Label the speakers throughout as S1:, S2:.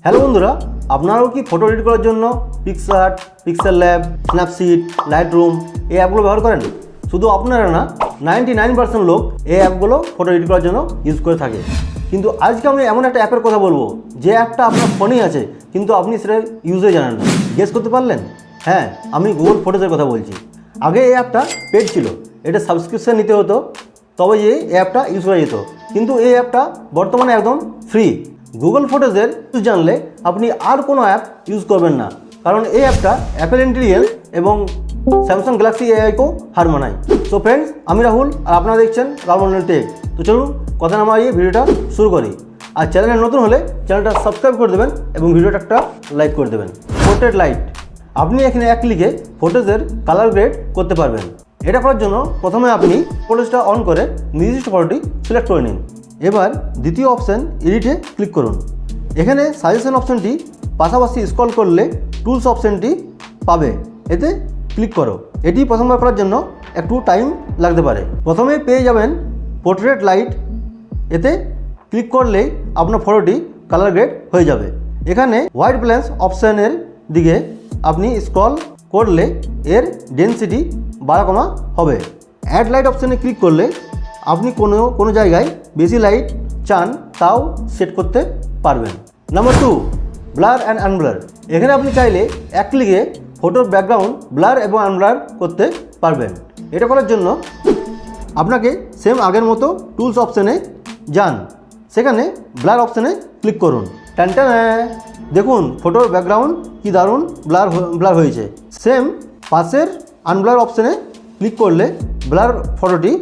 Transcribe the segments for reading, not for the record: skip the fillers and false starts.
S1: Hello বন্ধুরা, আপনারাও কি ফটো এডিট করার জন্য PicsArt, pixel lab, Snapseed, Lightroom এই অ্যাপগুলো ব্যবহার করেন? শুধু আপনারা না, 99% লোক এই অ্যাপগুলো ফটো এডিট করার জন্য ইউজ করে থাকে। কিন্তু আজকে আমি এমন একটা অ্যাপের কথা বলবো যে অ্যাপটা আপনার ফোনেই আছে কিন্তু আপনি সেটা ইউজে জানেন না। গেস করতে পারলেন? হ্যাঁ, আমি গুগল ফটোজের কথা বলছি। আগে এই অ্যাপটা পেড ছিল, এটা সাবস্ক্রিপশন নিতে হতো তবে যে এই অ্যাপটা ইউজ করা যেত, কিন্তু এই অ্যাপটা বর্তমানে একদম ফ্রি। গুগল ফটোজের ইউজ জানলে আপনি আর কোনো অ্যাপ ইউজ করবেন না, কারণ এই অ্যাপটা অ্যাপেল ইন্টেলিজেন্স এবং স্যামসাং গ্যালাক্সি এআইকেও হার মানায়। সো ফ্রেন্ডস, আমি রাহুল আর আপনারা দেখছেন রাহুল টেক। তো চলুন কথা না বাড়িয়ে ভিডিওটা শুরু করি। আর চ্যানেলে নতুন হলে চ্যানেলটা সাবস্ক্রাইব করে দেবেন এবং ভিডিওটা একটা লাইক করে দেবেন। পোর্ট্রেট লাইট, আপনি এখানে এক ক্লিকে ফটোজের কালার গ্রেড করতে পারবেন। এটা করার জন্য প্রথমে আপনি ফটোজটা অন করে নির্দিষ্ট ফটোটি সিলেক্ট করে নিন। এবার দ্বিতীয় অপশান এডিটে ক্লিক করুন। এখানে সাজেশন অপশানটি পাশাপাশি স্ক্রল করলে টুলস অপশানটি পাবে, এতে ক্লিক করো। এটি প্রথমবার করার জন্য একটু টাইম লাগতে পারে। প্রথমে পেয়ে যাবেন পোর্ট্রেট লাইট, এতে ক্লিক করলেই আপনার ফটোটি কালার গ্রেড হয়ে যাবে। এখানে হোয়াইট ব্যালেন্স অপশানের দিকে আপনি স্ক্রল করলে এর ডেনসিটি বাড়া কমা হবে। অ্যাড লাইট অপশানে ক্লিক করলে আপনি কোনো জায়গায় বেশি লাইট চান তাও সেট করতে পারবেন। Number 2, blur and unblur. এখানে আপনি চাইলে এক ক্লিকে ফটোর ব্যাকগ্রাউন্ড ব্লার এবং আনব্লার করতে পারবেন। এটা করার জন্য আপনাকে সেম আগের মতো টুলস অপশানে যান, সেখানে ব্লার অপশানে ক্লিক করুন। টানটান, দেখুন ফটোর ব্যাকগ্রাউন্ড কি দারুণ ব্লার হয়েছে। সেম পাশের আনব্লার অপশানে ক্লিক করলে ব্লার ফটোটি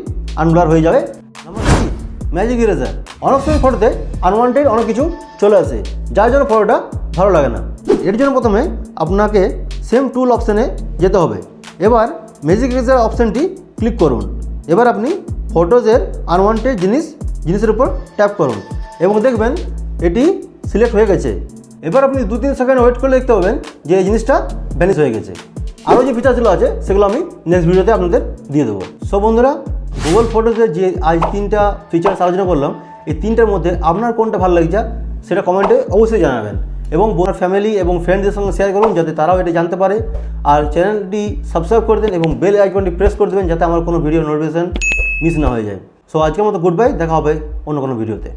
S1: আনব্লার হয়ে যাবে। Number 3, magic eraser. অনেক সময় ফটোতে আনওয়ান্টেড অনেক কিছু চলে আসে, যার জন্য ফটোটা ভালো লাগে না। এর জন্য প্রথমে আপনাকে সেম টুল অপশানে যেতে হবে। এবার ম্যাজিক ইরেজার অপশানটি ক্লিক করুন। এবার আপনি ফটোজের আনওয়ান্টেড জিনিসের উপর ট্যাপ করুন এবং দেখবেন এটি সিলেক্ট হয়ে গেছে। এবার আপনি 2-3 সেকেন্ড ওয়েট করলে দেখতে পাবেন যে এই জিনিসটা ভ্যানিশ হয়ে গেছে। আরও যে ফিচারগুলো আছে সেগুলো আমি নেক্সট ভিডিওতে আপনাদের দিয়ে দেবো। সো বন্ধুরা, গুগল ফটোজের যে আজ 3টা ফিচার্স আলোচনা করলাম, এই 3টার মধ্যে আপনার কোনটা ভালো লাগছে সেটা কমেন্টে অবশ্যই জানাবেন এবং বোনার ফ্যামিলি এবং ফ্রেন্ডদের সঙ্গে শেয়ার করুন যাতে তারাও এটা জানতে পারে। আর চ্যানেলটি সাবস্ক্রাইব করে দেন এবং বেল আইকনটি প্রেস করে দেবেন যাতে আমার কোনো ভিডিও নোটিফিকেশন মিস না হয়ে যায়। সো আজকের মতো গুড বাই, দেখা হবে অন্য কোনো ভিডিওতে।